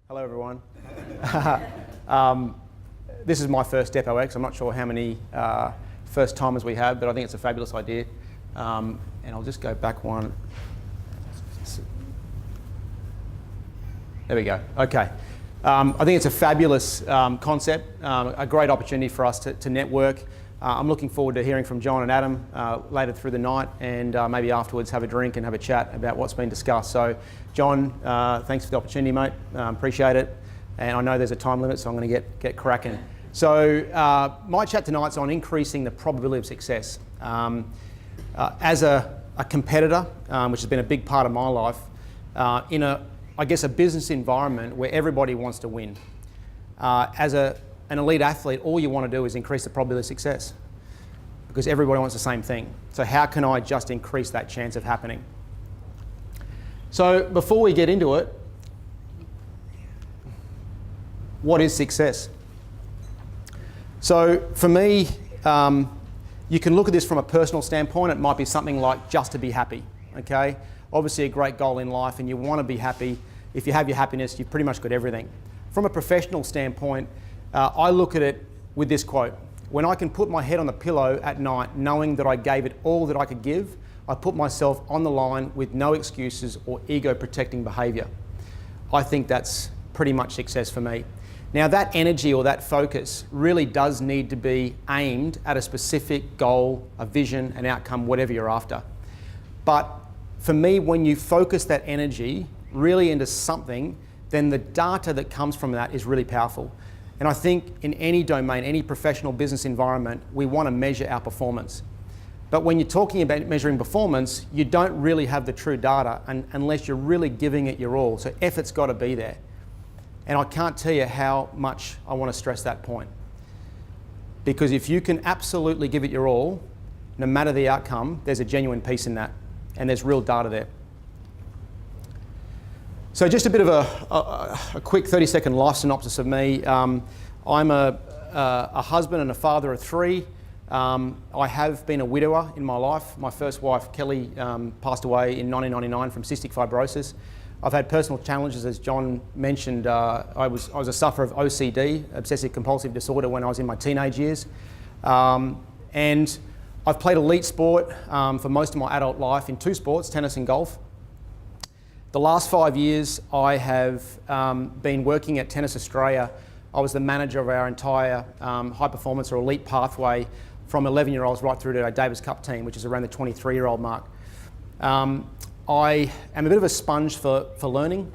Hello everyone. This is my first Depo X. I'm not sure how many first timers we have, but I think it's a fabulous idea. And I'll just go back one. There we go. Okay. I think it's a fabulous concept, a great opportunity for us to network. I'm looking forward to hearing from John and Adam later through the night, and maybe afterwards have a drink and have a chat about what's been discussed. So, John, thanks for the opportunity, mate. Appreciate it. And I know there's a time limit, so I'm going to get cracking. So, my chat tonight's on increasing the probability of success. As a competitor, which has been a big part of my life, in I guess a business environment where everybody wants to win. As an elite athlete, all you want to do is increase the probability of success because everybody wants the same thing. So how can I just increase that chance of happening? So before we get into it, what is success? So for me, you can look at this from a personal standpoint. It might be something like just to be happy, okay? Obviously a great goal in life and you want to be happy. If you have your happiness, you've pretty much got everything. From a professional standpoint, I look at it with this quote: when I can put my head on the pillow at night knowing that I gave it all that I could give, I put myself on the line with no excuses or ego-protecting behaviour. I think that's pretty much success for me. Now that energy or that focus really does need to be aimed at a specific goal, a vision, an outcome, whatever you're after. But for me, when you focus that energy really into something, then the data that comes from that is really powerful. And I think in any domain, any professional business environment, we want to measure our performance. But when you're talking about measuring performance, you don't really have the true data unless you're really giving it your all. So effort's got to be there. And I can't tell you how much I want to stress that point. Because if you can absolutely give it your all, no matter the outcome, there's a genuine piece in that. And there's real data there. So just a bit of a quick 30-second life synopsis of me. I'm a husband and a father of three. I have been a widower in my life. My first wife, Kelly, passed away in 1999 from cystic fibrosis. I've had personal challenges, as John mentioned. I was a sufferer of OCD, obsessive compulsive disorder, when I was in my teenage years. And I've played elite sport for most of my adult life in two sports, tennis and golf. The last 5 years, I have been working at Tennis Australia. I was the manager of our entire high performance or elite pathway from 11-year-olds right through to our Davis Cup team, which is around the 23-year-old mark. I am a bit of a sponge for learning.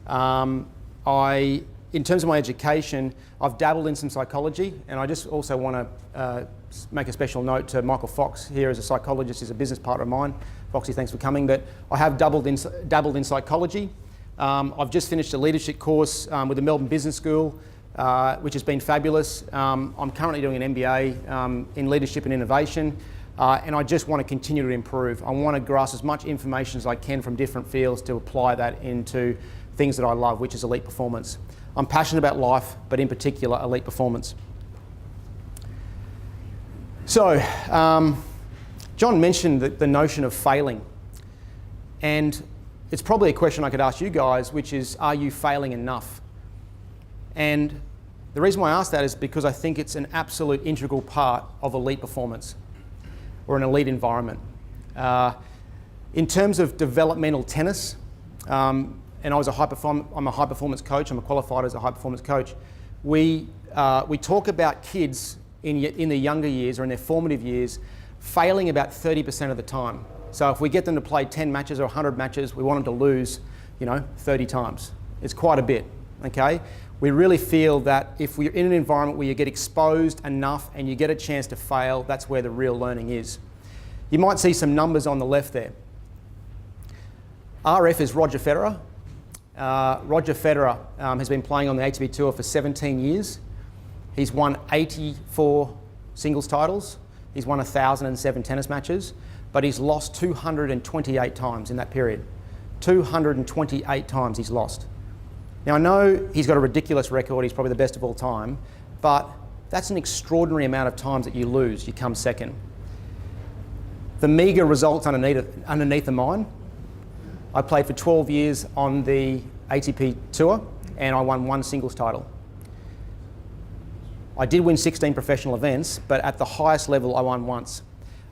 In terms of my education, I've dabbled in some psychology, and I just also want to make a special note to Michael Fox here as a psychologist. He's a business partner of mine. Foxy, thanks for coming. But I have dabbled in psychology. I've just finished a leadership course with the Melbourne Business School, which has been fabulous. I'm currently doing an MBA in leadership and innovation, and I just want to continue to improve. I want to grasp as much information as I can from different fields to apply that into things that I love, which is elite performance. I'm passionate about life, but in particular, elite performance. So, John mentioned the notion of failing. And it's probably a question I could ask you guys, which is, are you failing enough? And the reason why I ask that is because I think it's an absolute integral part of elite performance or an elite environment. In terms of developmental tennis, and I'm a high performance coach, I'm qualified as a high performance coach, we talk about kids in their younger years or in their formative years failing about 30% of the time. So if we get them to play 10 matches or 100 matches, we want them to lose, 30 times. It's quite a bit, okay? We really feel that if we're in an environment where you get exposed enough and you get a chance to fail, that's where the real learning is. You might see some numbers on the left there. RF is Roger Federer. Roger Federer has been playing on the ATP Tour for 17 years. He's won 84 singles titles. He's won 1,007 tennis matches, but he's lost 228 times in that period. 228 times he's lost. Now I know he's got a ridiculous record, he's probably the best of all time, but that's an extraordinary amount of times that you lose, you come second. The meagre results underneath are mine. I played for 12 years on the ATP Tour, and I won one singles title. I did win 16 professional events, but at the highest level I won once.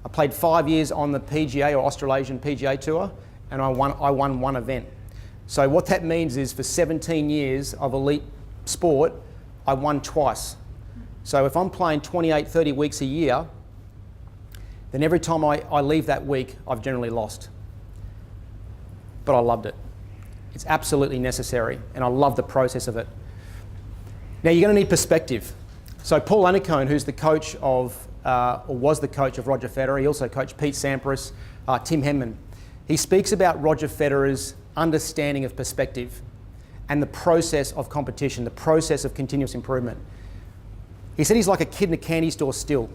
I played 5 years on the PGA or Australasian PGA Tour, and I won one event. So what that means is for 17 years of elite sport, I won twice. So if I'm playing 28, 30 weeks a year, then every time I leave that week, I've generally lost. But I loved it. It's absolutely necessary, and I love the process of it. Now you're going to need perspective. So Paul Annacone, who's the coach of, or was the coach of Roger Federer, he also coached Pete Sampras, Tim Henman. He speaks about Roger Federer's understanding of perspective and the process of competition, the process of continuous improvement. He said he's like a kid in a candy store still.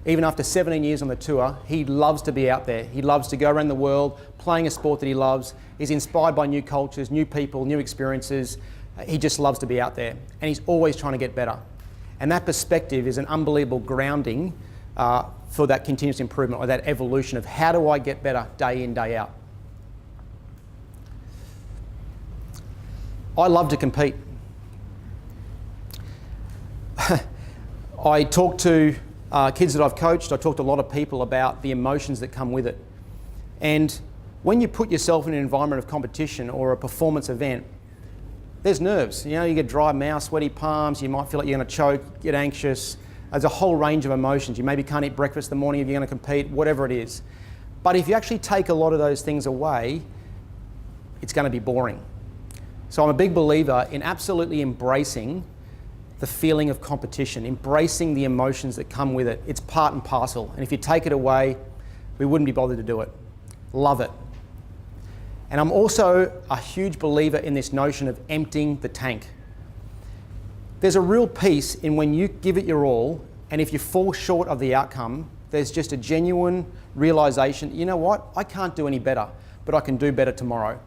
Even after 17 years on the tour, he loves to be out there. He loves to go around the world, playing a sport that he loves. He's inspired by new cultures, new people, new experiences. He just loves to be out there, and he's always trying to get better. And that perspective is an unbelievable grounding for that continuous improvement, or that evolution of how do I get better day in, day out. I love to compete. I talk to kids that I've coached, I talk to a lot of people about the emotions that come with it. And when you put yourself in an environment of competition or a performance event, there's nerves. You know, you get dry mouth, sweaty palms, you might feel like you're going to choke, get anxious. There's a whole range of emotions. You maybe can't eat breakfast in the morning if you're going to compete, whatever it is. But if you actually take a lot of those things away, it's going to be boring. So I'm a big believer in absolutely embracing the feeling of competition, embracing the emotions that come with it. It's part and parcel. And if you take it away, we wouldn't be bothered to do it. Love it. And I'm also a huge believer in this notion of emptying the tank. There's a real peace in when you give it your all, and if you fall short of the outcome, there's just a genuine realization, you know what, I can't do any better, but I can do better tomorrow.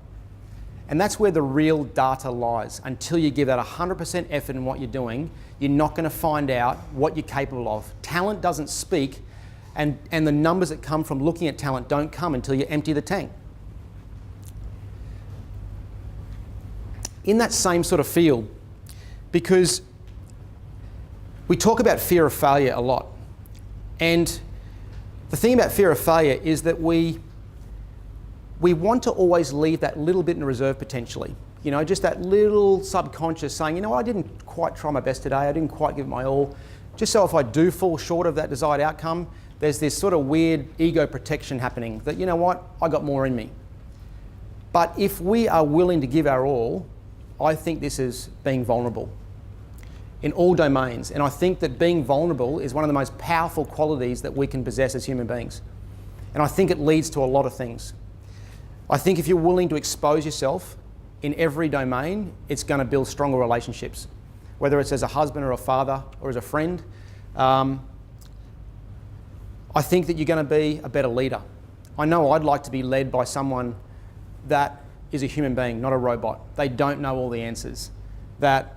And that's where the real data lies. Until you give that 100% effort in what you're doing, you're not going to find out what you're capable of. Talent doesn't speak, and the numbers that come from looking at talent don't come until you empty the tank. In that same sort of field, because we talk about fear of failure a lot. And the thing about fear of failure is that we want to always leave that little bit in reserve potentially. You know, just that little subconscious saying, you know what, I didn't quite try my best today, I didn't quite give it my all. Just so if I do fall short of that desired outcome, there's this sort of weird ego protection happening that, you know what, I got more in me. But if we are willing to give our all, I think this is being vulnerable in all domains. And I think that being vulnerable is one of the most powerful qualities that we can possess as human beings. And I think it leads to a lot of things. I think if you're willing to expose yourself in every domain, it's going to build stronger relationships, whether it's as a husband or a father or as a friend. I think that you're going to be a better leader. I know I'd like to be led by someone that is a human being, not a robot. They don't know all the answers, that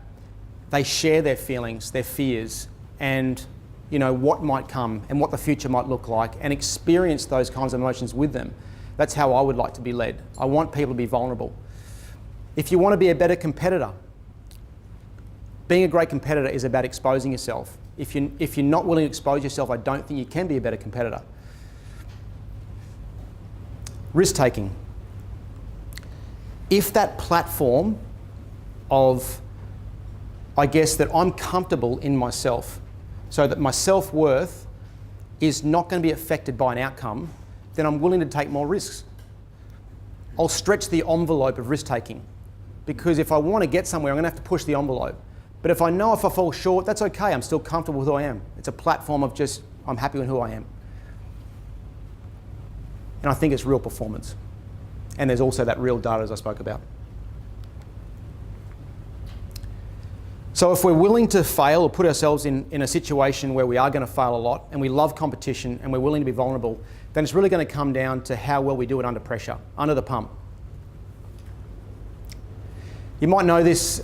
they share their feelings, their fears, and you know what might come and what the future might look like, and experience those kinds of emotions with them. That's how I would like to be led. I want people to be vulnerable. If you want to be a better competitor, being a great competitor is about exposing yourself. If you're not willing to expose yourself, I don't think you can be a better competitor. Risk-taking. If that platform of, I guess, that I'm comfortable in myself, so that my self-worth is not going to be affected by an outcome, then I'm willing to take more risks. I'll stretch the envelope of risk-taking, because if I want to get somewhere, I'm going to have to push the envelope. But if I know if I fall short, that's okay. I'm still comfortable with who I am. It's a platform of just, I'm happy with who I am. And I think it's real performance. And there's also that real data, as I spoke about. So if we're willing to fail or put ourselves in a situation where we are going to fail a lot, and we love competition and we're willing to be vulnerable, then it's really going to come down to how well we do it under pressure, under the pump. You might know this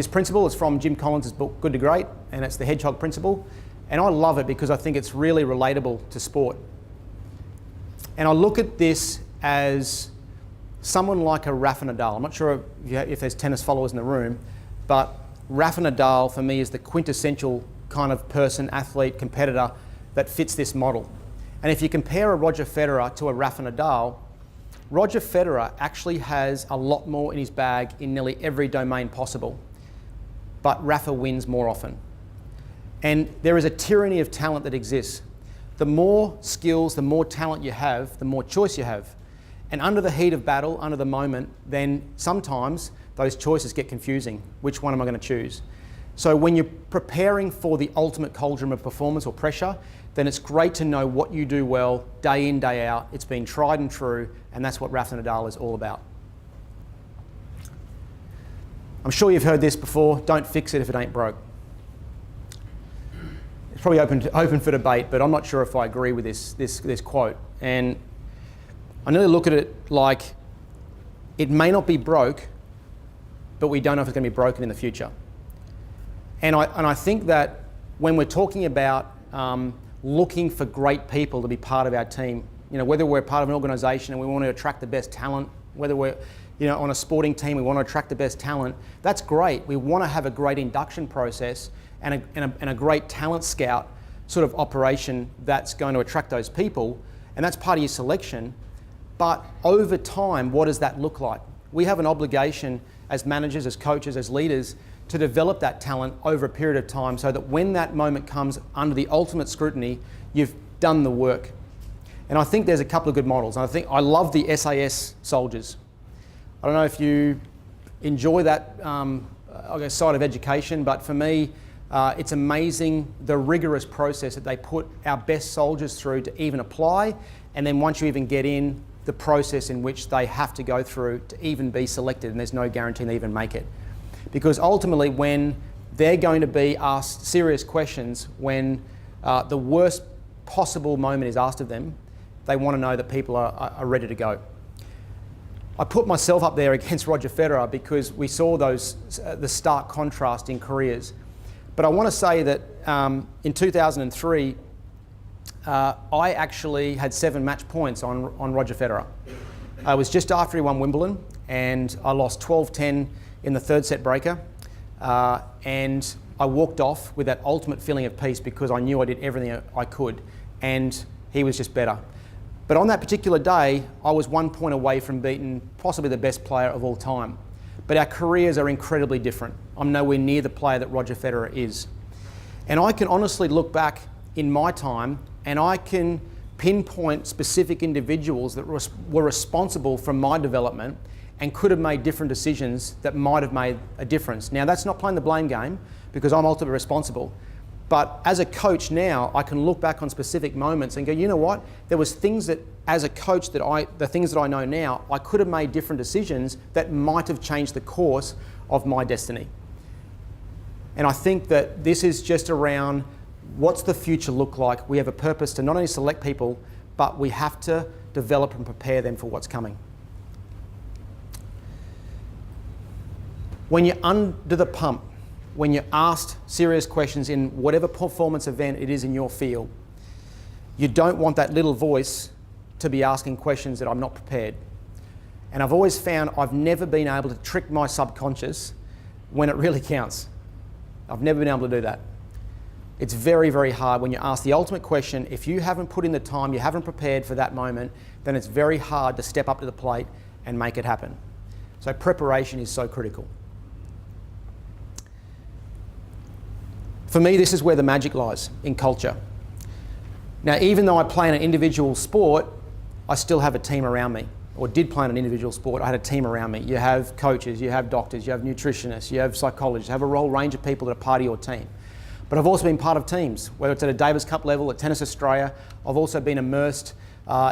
principle. It's from Jim Collins' book, Good to Great, and it's the Hedgehog Principle. And I love it because I think it's really relatable to sport. And I look at this as someone like a Rafa Nadal. I'm not sure if there's tennis followers in the room, but Rafa Nadal for me is the quintessential kind of person, athlete, competitor that fits this model. And if you compare a Roger Federer to a Rafa Nadal, Roger Federer actually has a lot more in his bag in nearly every domain possible, but Rafa wins more often. And there is a tyranny of talent that exists. The more skills, the more talent you have, the more choice you have. And under the heat of battle, under the moment, then sometimes those choices get confusing. Which one am I going to choose? So when you're preparing for the ultimate cauldron of performance or pressure, then it's great to know what you do well, day in, day out. It's been tried and true, and that's what Rafa Nadal is all about. I'm sure you've heard this before, don't fix it if it ain't broke. It's probably open for debate, but I'm not sure if I agree with this quote. And I nearly look at it like it may not be broke, but we don't know if it's going to be broken in the future. And I think that when we're talking about looking for great people to be part of our team, whether we're part of an organisation and we want to attract the best talent, whether we're on a sporting team, we want to attract the best talent, that's great. We want to have a great induction process and a great talent scout sort of operation that's going to attract those people, and that's part of your selection. But over time, what does that look like? We have an obligation as managers, as coaches, as leaders, to develop that talent over a period of time so that when that moment comes under the ultimate scrutiny, you've done the work. And I think there's a couple of good models. And I love the SAS soldiers. I don't know if you enjoy that side of education, but for me, it's amazing the rigorous process that they put our best soldiers through to even apply, and then once you even get in, the process in which they have to go through to even be selected, and there's no guarantee they even make it. Because ultimately, when they're going to be asked serious questions, when the worst possible moment is asked of them, they want to know that people are ready to go. I put myself up there against Roger Federer because we saw the stark contrast in careers. But I want to say that in 2003, I actually had 7 match points on Roger Federer. It was just after he won Wimbledon, and I lost 12-10 in the third set breaker. And I walked off with that ultimate feeling of peace because I knew I did everything I could, and he was just better. But on that particular day, I was 1 point away from beating possibly the best player of all time. But our careers are incredibly different. I'm nowhere near the player that Roger Federer is. And I can honestly look back in my time and I can pinpoint specific individuals that were responsible for my development and could have made different decisions that might have made a difference. Now, that's not playing the blame game because I'm ultimately responsible. But as a coach now, I can look back on specific moments and go, you know what? There was things that, as a coach, the things that I know now, I could have made different decisions that might have changed the course of my destiny. And I think that this is just around what's the future look like. We have a purpose to not only select people, but we have to develop and prepare them for what's coming. When you're under the pump, when you're asked serious questions in whatever performance event it is in your field, you don't want that little voice to be asking questions that I'm not prepared. And I've always found I've never been able to trick my subconscious when it really counts. I've never been able to do that. It's very, very hard when you ask the ultimate question. If you haven't put in the time, you haven't prepared for that moment, then it's very hard to step up to the plate and make it happen. So preparation is so critical. For me, this is where the magic lies, in culture. Now, even though I play in an individual sport, I still have a team around me, or did play in an individual sport. I had a team around me. You have coaches, you have doctors, you have nutritionists, you have psychologists, you have a whole range of people that are part of your team. But I've also been part of teams, whether it's at a Davis Cup level, at Tennis Australia. I've also been immersed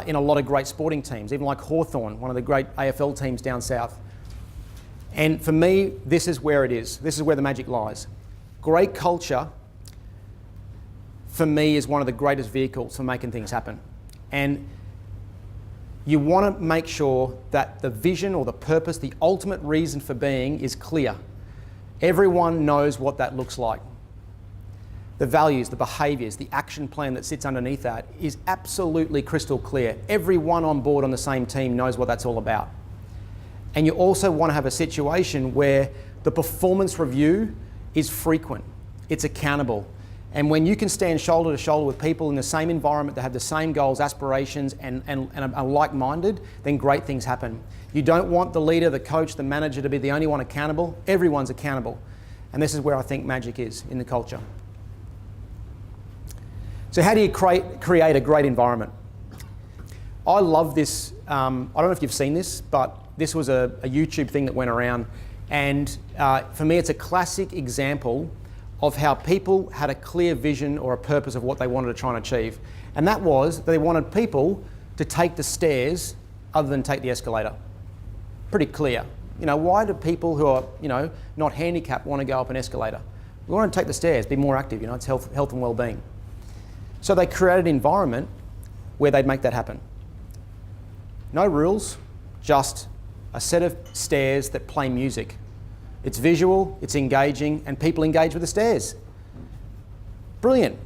in a lot of great sporting teams, even like Hawthorn, one of the great AFL teams down south. And for me, this is where it is. This is where the magic lies. Great culture, for me, is one of the greatest vehicles for making things happen. And you want to make sure that the vision or the purpose, the ultimate reason for being is clear. Everyone knows what that looks like. The values, the behaviours, the action plan that sits underneath that is absolutely crystal clear. Everyone on board on the same team knows what that's all about. And you also want to have a situation where The performance review is frequent. It's accountable. And when you can stand shoulder to shoulder with people in the same environment that have the same goals, aspirations, and are like-minded, then great things happen. You don't want the leader, the coach, the manager to be the only one accountable. Everyone's accountable. And this is where I think magic is in the culture. So how do you create a great environment? I love this. I don't know if you've seen this, but this was a YouTube thing that went around. And for me, it's a classic example of how people had a clear vision or a purpose of what they wanted to try and achieve. And that was they wanted people to take the stairs other than take the escalator. Pretty clear. You know, why do people who are, you know, not handicapped want to go up an escalator? We want to take the stairs, be more active, you know, it's health and well-being. So they created an environment where they'd make that happen. No rules, just a set of stairs that play music. It's visual, it's engaging, and people engage with the stairs. Brilliant.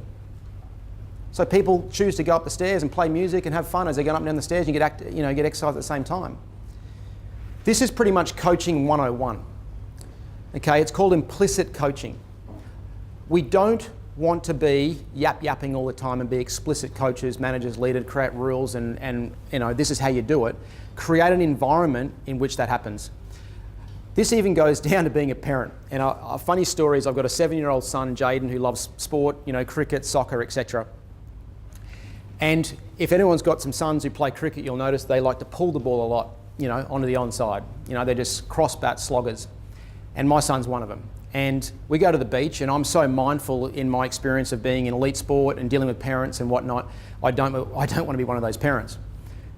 So people choose to go up the stairs and play music and have fun as they go up and down the stairs, and you get exercise at the same time. This is pretty much coaching 101. Okay, it's called implicit coaching. We don't want to be yapping all the time and be explicit coaches, managers, leaders, create rules and you know, this is how you do it. Create an environment in which that happens. This even goes down to being a parent. And a funny story is I've got a 7-year-old son, Jaden, who loves sport, you know, cricket, soccer, etc. And if anyone's got some sons who play cricket, you'll notice they like to pull the ball a lot, you know, onto the onside. You know, they're just cross-bat sloggers. And my son's one of them. And we go to the beach, and I'm so mindful in my experience of being in elite sport and dealing with parents and whatnot, I don't want to be one of those parents.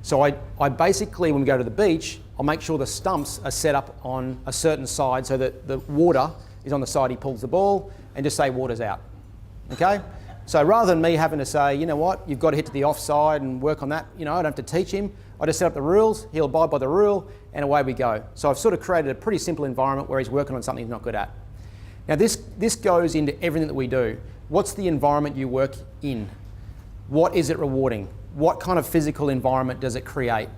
So I basically, when we go to the beach, I'll make sure the stumps are set up on a certain side so that the water is on the side he pulls the ball, and just say water's out, okay? So rather than me having to say, you know what, you've got to hit to the offside and work on that, you know, I don't have to teach him. I just set up the rules, he'll abide by the rule, and away we go. So I've sort of created a pretty simple environment where he's working on something he's not good at. Now this goes into everything that we do. What's the environment you work in? What is it rewarding? What kind of physical environment does it create?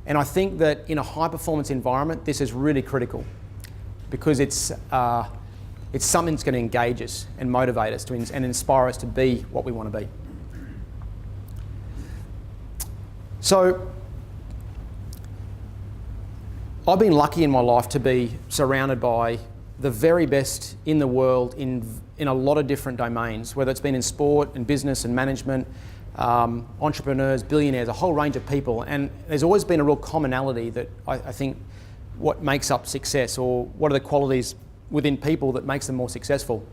And I think that in a high-performance environment, this is really critical because it's something that's going to engage us and motivate us and inspire us to be what we want to be. So I've been lucky in my life to be surrounded by the very best in the world in a lot of different domains, whether it's been in sport and business and management, entrepreneurs, billionaires, a whole range of people. And there's always been a real commonality that I think what makes up success, or what are the qualities within people that makes them more successful.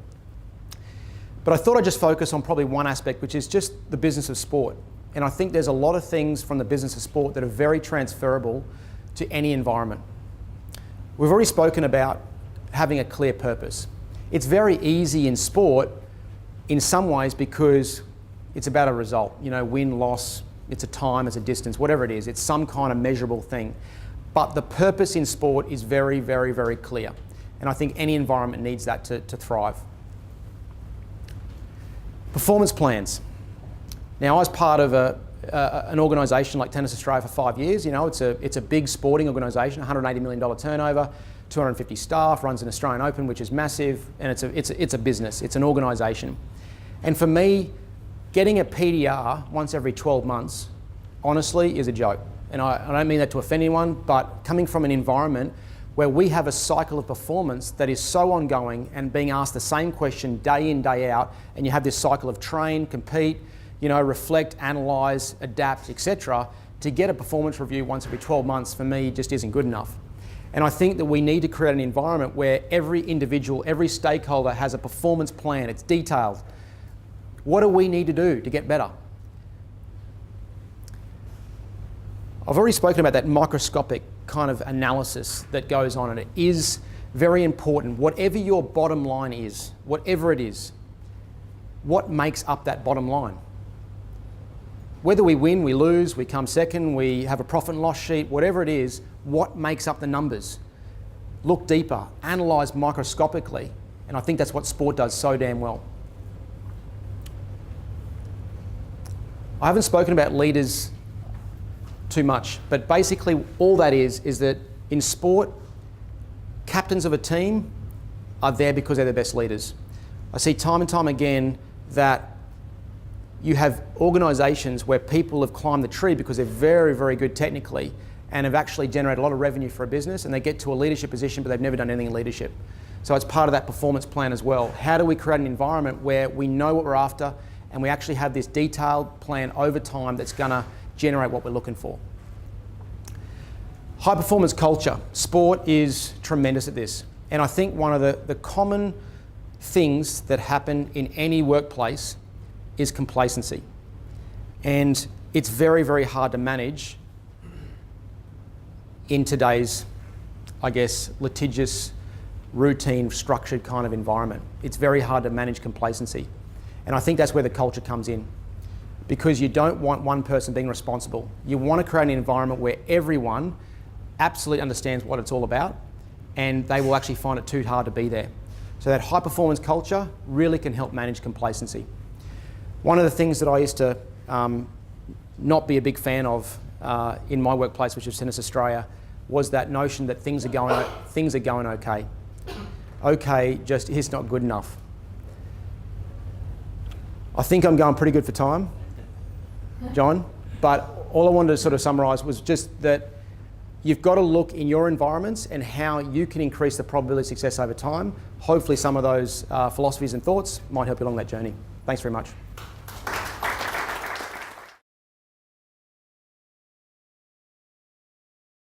But I thought I'd just focus on probably one aspect, which is just the business of sport. And I think there's a lot of things from the business of sport that are very transferable to any environment. We've already spoken about having a clear purpose. It's very easy in sport in some ways because it's about a result, you know, win, loss, it's a time, it's a distance, whatever it is, it's some kind of measurable thing. But the purpose in sport is very, very, very clear. And I think any environment needs that to thrive. Performance plans. Now, I was part of an organisation like Tennis Australia for 5 years. You know, it's a big sporting organisation, $180 million turnover, 250 staff, runs an Australian Open, which is massive, and it's a business, it's an organisation. And for me, getting a PDR once every 12 months, honestly, is a joke. And I don't mean that to offend anyone, but coming from an environment where we have a cycle of performance that is so ongoing and being asked the same question day in, day out, and you have this cycle of train, compete, you know, reflect, analyse, adapt, etc. To get a performance review once every 12 months, for me, just isn't good enough. And I think that we need to create an environment where every individual, every stakeholder has a performance plan. It's detailed. What do we need to do to get better? I've already spoken about that microscopic kind of analysis that goes on, and it is very important. Whatever your bottom line is, whatever it is, what makes up that bottom line? Whether we win, we lose, we come second, we have a profit and loss sheet, whatever it is, what makes up the numbers? Look deeper, analyse microscopically, and I think that's what sport does so damn well. I haven't spoken about leaders too much, but basically all that is that in sport, captains of a team are there because they're the best leaders. I see time and time again that you have organisations where people have climbed the tree because they're very, very good technically and have actually generated a lot of revenue for a business, and they get to a leadership position but they've never done anything in leadership. So it's part of that performance plan as well. How do we create an environment where we know what we're after and we actually have this detailed plan over time that's going to generate what we're looking for? High performance culture. Sport is tremendous at this. And I think one of the common things that happen in any workplace is complacency. And it's very, very hard to manage in today's, I guess, litigious, routine, structured kind of environment. It's very hard to manage complacency. And I think that's where the culture comes in, because you don't want one person being responsible. You want to create an environment where everyone absolutely understands what it's all about, and they will actually find it too hard to be there. So that high performance culture really can help manage complacency. One of the things that I used to not be a big fan of in my workplace, which is Tennis Australia, was that notion that things are going okay. Okay just is not good enough. I think I'm going pretty good for time, John, but all I wanted to sort of summarise was just that you've got to look in your environments and how you can increase the probability of success over time. Hopefully some of those philosophies and thoughts might help you along that journey. Thanks very much.